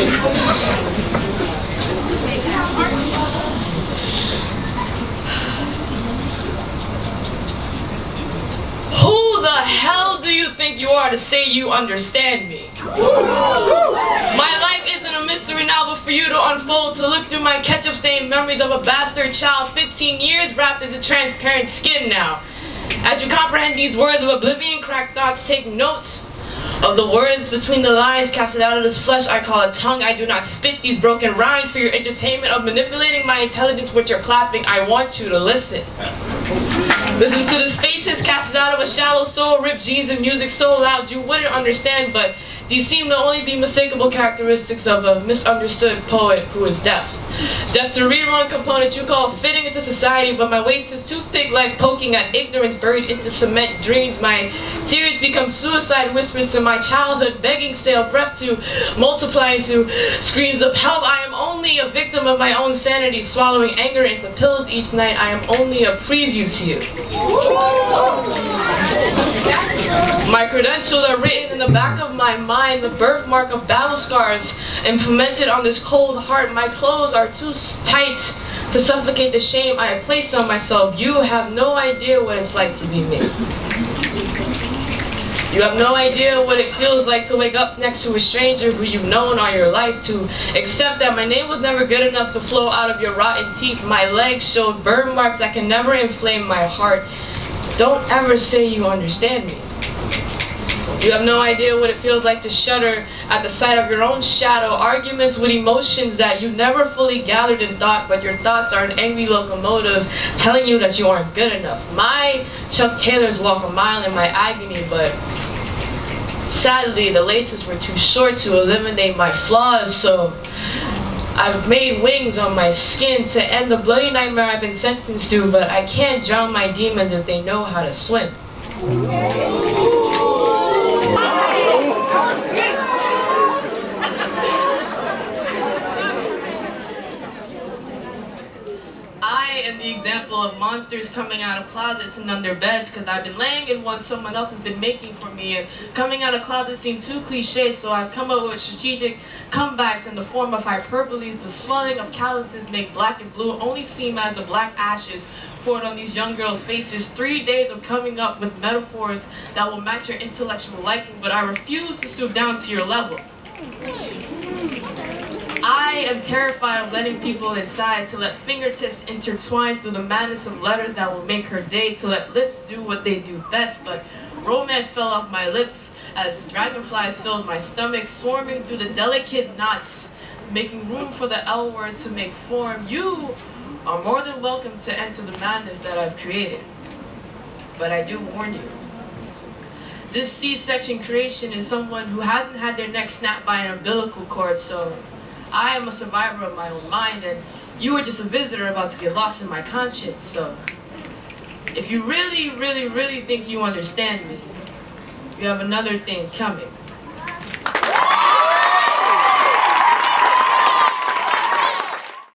Who the hell do you think you are to say you understand me? My life isn't a mystery novel for you to unfold, to look through my ketchup-stained memories of a bastard child 15 years wrapped into transparent skin now. As you comprehend these words of oblivion, cracked thoughts, take note of the words between the lines casted out of this flesh I call a tongue. I do not spit these broken rhymes for your entertainment of manipulating my intelligence with your clapping. I want you to listen. Listen to the spaces casted out of a shallow soul, ripped jeans and music so loud you wouldn't understand, but these seem to only be mistakable characteristics of a misunderstood poet who is deaf. Deaf to read one component you call fitting into society, but my waist is too thick like poking at ignorance buried into cement dreams. My tears become suicide whispers to my childhood, begging stale breath to multiply into screams of help. I am only a victim of my own sanity, swallowing anger into pills each night. I am only a preview to you. My credentials are written in the back of my mind, the birthmark of battle scars implemented on this cold heart. My clothes are too tight to suffocate the shame I have placed on myself. You have no idea what it's like to be me. You have no idea what it feels like to wake up next to a stranger who you've known all your life, to accept that my name was never good enough to flow out of your rotten teeth. My legs showed burn marks that can never inflame my heart. Don't ever say you understand me. You have no idea what it feels like to shudder at the sight of your own shadow, arguments with emotions that you've never fully gathered in thought, but your thoughts are an angry locomotive telling you that you aren't good enough. My Chuck Taylors walk a mile in my agony, but sadly the laces were too short to eliminate my flaws, so I've made wings on my skin to end the bloody nightmare I've been sentenced to, but I can't drown my demons if they know how to swim. I am the example of monsters coming out of closets and under beds, because I've been laying in one someone else has been making for me, and coming out of closets seemed too cliche, so I've come up with strategic comebacks in the form of hyperboles. The swelling of calluses make black and blue only seem as the black ashes poured on these young girls' faces. 3 days of coming up with metaphors that will match your intellectual liking, but I refuse to stoop down to your level. I am terrified of letting people inside, to let fingertips intertwine through the madness of letters that will make her day, to let lips do what they do best, but romance fell off my lips as dragonflies filled my stomach, swarming through the delicate knots, making room for the L word to make form. You are more than welcome to enter the madness that I've created, but I do warn you. This C-section creation is someone who hasn't had their neck snapped by an umbilical cord, so I am a survivor of my own mind, and you are just a visitor about to get lost in my conscience. So if you really think you understand me, you have another thing coming.